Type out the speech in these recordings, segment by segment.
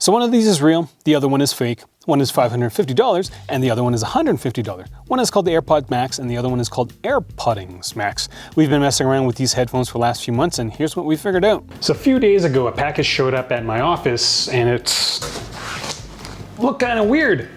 So one of these is real, the other one is fake. One is $550 and the other one is $150. One is called the AirPods Max and the other one is called AirPoddings Max. We've been messing around with these headphones for the last few months and here's what we figured out. So a few days ago, a package showed up at my office and it looked kind of weird.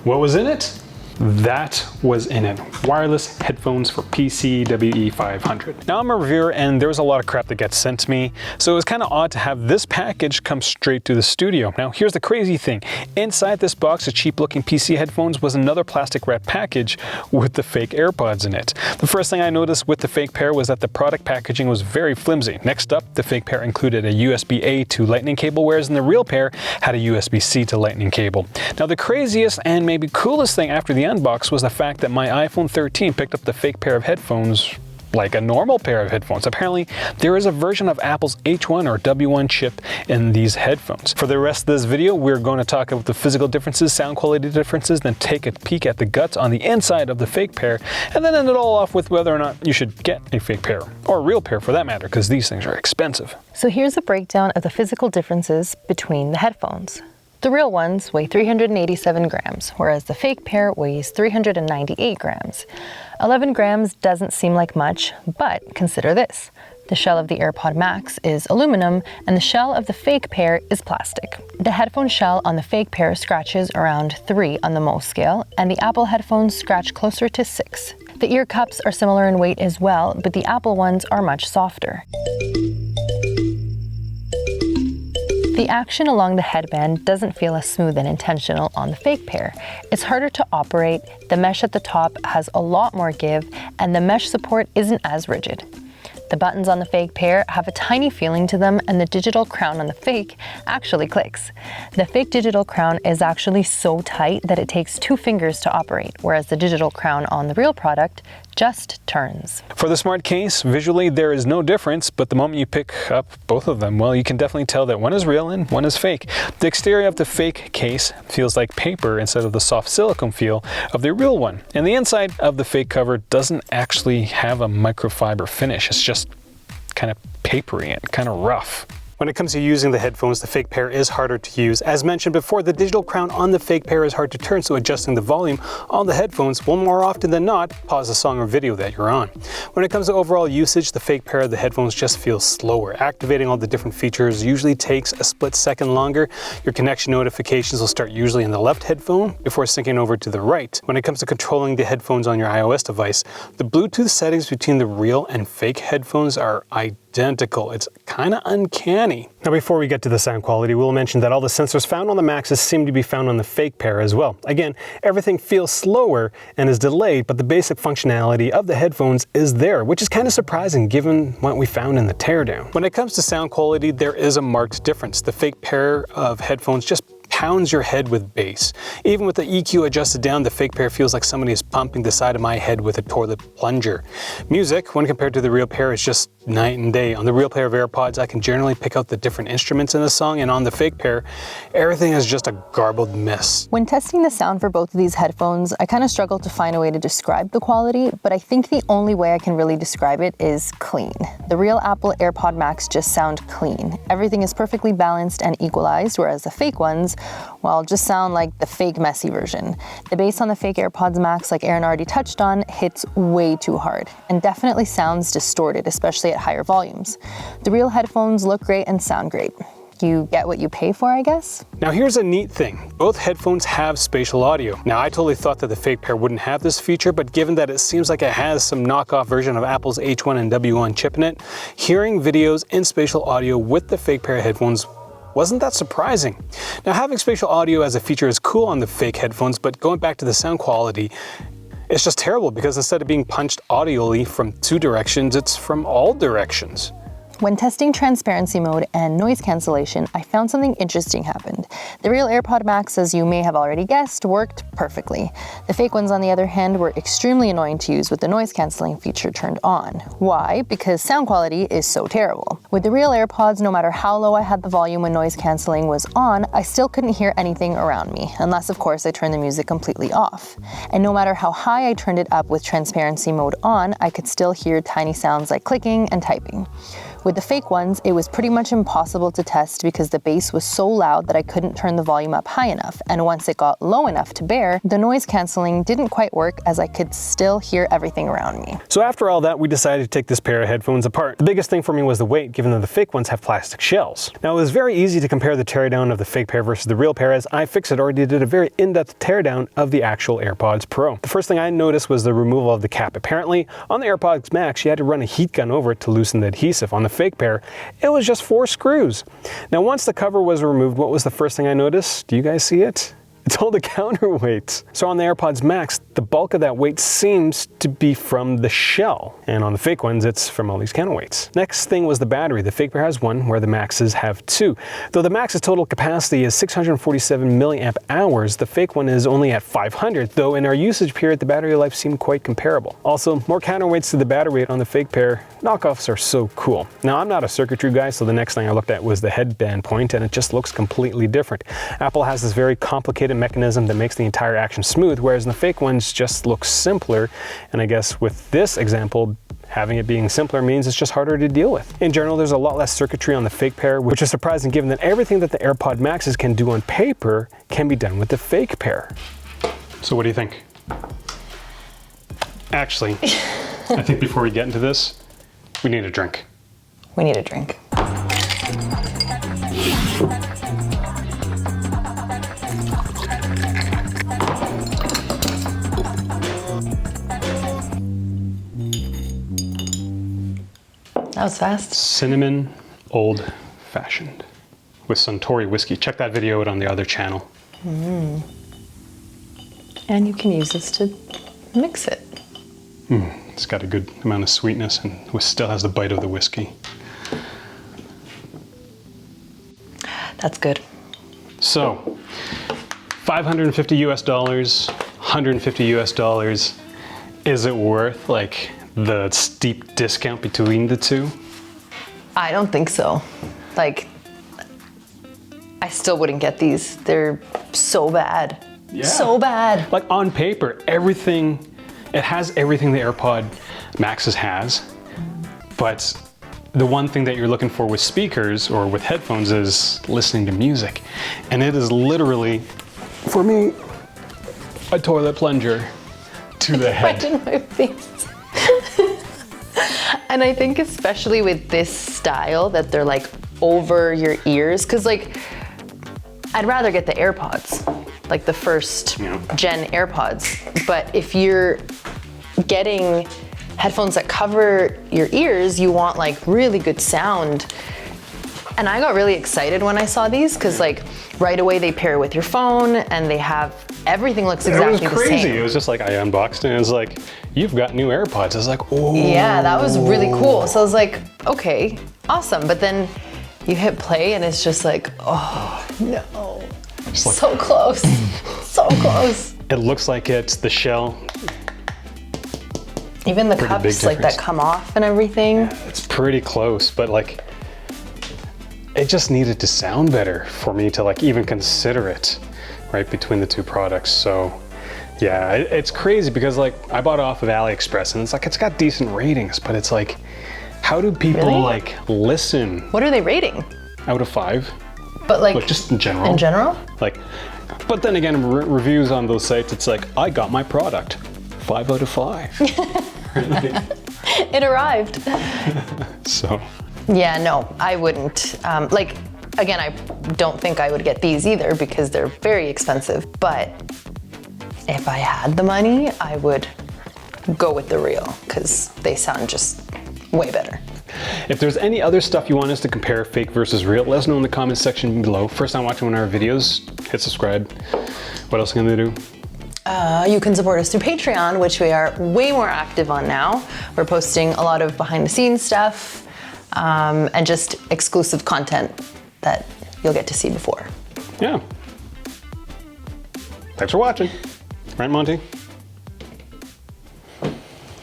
What was in it? That was in it. Wireless headphones for PCWE 500. Now I'm a reviewer and there was a lot of crap that got sent to me, so it was kind of odd to have this package come straight to the studio. Now here's the crazy thing. Inside this box of cheap looking PC headphones was another plastic wrap package with the fake AirPods in it. The first thing I noticed with the fake pair was that the product packaging was very flimsy. Next up, the fake pair included a USB-A to lightning cable, whereas in the real pair had a USB-C to lightning cable. Now the craziest and maybe coolest thing after the unbox was the fact that my iPhone 13 picked up the fake pair of headphones like a normal pair of headphones. Apparently, there is a version of Apple's H1 or W1 chip in these headphones. For the rest of this video, we're going to talk about the physical differences, sound quality differences, then take a peek at the guts on the inside of the fake pair, and then end it all off with whether or not you should get a fake pair, or a real pair for that matter, because these things are expensive. So here's a breakdown of the physical differences between the headphones. The real ones weigh 387 grams, whereas the fake pair weighs 398 grams. 11 grams doesn't seem like much, but consider this. The shell of the AirPod Max is aluminum, and the shell of the fake pair is plastic. The headphone shell on the fake pair scratches around 3 on the most scale, and the Apple headphones scratch closer to 6. The ear cups are similar in weight as well, but the Apple ones are much softer. The action along the headband doesn't feel as smooth and intentional on the fake pair. It's harder to operate, the mesh at the top has a lot more give, and the mesh support isn't as rigid. The buttons on the fake pair have a tiny feeling to them, and the digital crown on the fake actually clicks. The fake digital crown is actually so tight that it takes 2 fingers to operate, whereas the digital crown on the real product just turns. For the smart case, visually there is no difference, but the moment you pick up both of them, well, you can definitely tell that one is real and one is fake. The exterior of the fake case feels like paper instead of the soft silicone feel of the real one. And the inside of the fake cover doesn't actually have a microfiber finish. It's just kind of papery and kind of rough. When it comes to using the headphones, the fake pair is harder to use. As mentioned before, the digital crown on the fake pair is hard to turn, so adjusting the volume on the headphones will more often than not pause the song or video that you're on. When it comes to overall usage, the fake pair of the headphones just feels slower. Activating all the different features usually takes a split second longer. Your connection notifications will start usually in the left headphone before syncing over to the right. When it comes to controlling the headphones on your iOS device, the Bluetooth settings between the real and fake headphones are identical. It's kind of uncanny. Now before we get to the sound quality, we'll mention that all the sensors found on the Maxes seem to be found on the fake pair as well. Again, everything feels slower and is delayed, but the basic functionality of the headphones is there, which is kind of surprising given what we found in the teardown. When it comes to sound quality, there is a marked difference. The fake pair of headphones just pounds your head with bass. Even with the EQ adjusted down, the fake pair feels like somebody is pumping the side of my head with a toilet plunger. Music, when compared to the real pair, is just night and day. On the real pair of AirPods, I can generally pick out the different instruments in the song, and on the fake pair, everything is just a garbled mess. When testing the sound for both of these headphones, I kind of struggled to find a way to describe the quality, but I think the only way I can really describe it is clean. The real Apple AirPod Max just sound clean. Everything is perfectly balanced and equalized, whereas the fake ones, well, just sound like the fake messy version. The bass on the fake AirPods Max, like Aaron already touched on, hits way too hard and definitely sounds distorted, especially at higher volumes. The real headphones look great and sound great. You get what you pay for, I guess? Now here's a neat thing. Both headphones have spatial audio. Now I totally thought that the fake pair wouldn't have this feature, but given that it seems like it has some knockoff version of Apple's H1 and W1 chip in it, hearing videos in spatial audio with the fake pair of headphones wasn't that surprising. Now having spatial audio as a feature is cool on the fake headphones, but going back to the sound quality, it's just terrible because instead of being punched audially from 2 directions, it's from all directions. When testing transparency mode and noise cancellation, I found something interesting happened. The real AirPod Max, as you may have already guessed, worked perfectly. The fake ones, on the other hand, were extremely annoying to use with the noise cancelling feature turned on. Why? Because sound quality is so terrible. With the real AirPods, no matter how low I had the volume when noise cancelling was on, I still couldn't hear anything around me, unless of course I turned the music completely off. And no matter how high I turned it up with transparency mode on, I could still hear tiny sounds like clicking and typing. With the fake ones, it was pretty much impossible to test because the bass was so loud that I couldn't turn the volume up high enough, and once it got low enough to bear, the noise cancelling didn't quite work as I could still hear everything around me. So after all that, we decided to take this pair of headphones apart. The biggest thing for me was the weight, given that the fake ones have plastic shells. Now, it was very easy to compare the teardown of the fake pair versus the real pair, as iFixit already did a very in-depth teardown of the actual AirPods Pro. The first thing I noticed was the removal of the cap. Apparently, on the AirPods Max, you had to run a heat gun over it to loosen the adhesive. On the fake pair, it was just 4 screws. Now, once the cover was removed, what was the first thing I noticed? Do you guys see it? It's all the counterweights. So on the AirPods Max, the bulk of that weight seems to be from the shell. And on the fake ones, it's from all these counterweights. Next thing was the battery. The fake pair has 1, where the Maxes have 2. Though the Max's total capacity is 647 milliamp hours, the fake one is only at 500, though in our usage period, the battery life seemed quite comparable. Also, more counterweights to the battery weight on the fake pair. Knockoffs are so cool. Now, I'm not a circuitry guy, so the next thing I looked at was the headband point, and it just looks completely different. Apple has this very complicated mechanism that makes the entire action smooth, whereas in the fake ones just look simpler. And I guess with this example, having it being simpler means it's just harder to deal with. In general, there's a lot less circuitry on the fake pair, which is surprising given that everything that the AirPod Maxes can do on paper can be done with the fake pair. So what do you think? Actually, I think before we get into this, we need a drink. We need a drink. That was fast. Cinnamon Old Fashioned with Suntory whiskey. Check that video out on the other channel. And you can use this to mix it. It's got a good amount of sweetness and still has the bite of the whiskey. That's good. So, $550 US, $150 US. Is it worth like the steep discount between the two? I don't think so. Like, I still wouldn't get these. They're so bad. Yeah. So bad. Like on paper, everything, it has everything the AirPod Maxes has, but the one thing that you're looking for with speakers or with headphones is listening to music. And it is literally, for me, a toilet plunger to the head. Right in my face. And I think especially with this style that they're like over your ears, because like I'd rather get the AirPods, like the first gen AirPods. But if you're getting headphones that cover your ears, you want like really good sound. And I got really excited when I saw these because like right away they pair with your phone and they have, everything looks exactly the same. It was crazy. It was just like I unboxed it and it was like, you've got new AirPods. I was like, oh. Yeah, that was really cool. So I was like, okay, awesome. But then you hit play and it's just like, oh no. Just like, so close, so close. It looks like it's the shell. Even the cups like that come off and everything. Yeah, it's pretty close, but like, it just needed to sound better for me to like even consider it, right, between the two products. So yeah, it's crazy because like I bought it off of AliExpress and it's like, it's got decent ratings, but it's like, how do people like listen? What are they rating? Out of 5. But like just in general. In general? Like, but then again, reviews on those sites, it's like, I got my product. 5 out of 5. It arrived. So. Yeah, no, I wouldn't. Like, again, I don't think I would get these either because they're very expensive. But if I had the money, I would go with the real because they sound just way better. If there's any other stuff you want us to compare fake versus real, let us know in the comments section below. First time watching one of our videos, hit subscribe. What else can they do? You can support us through Patreon, which we are way more active on now. We're posting a lot of behind the scenes stuff and just exclusive content that you'll get to see before. Yeah. Thanks for watching. Right, Monty?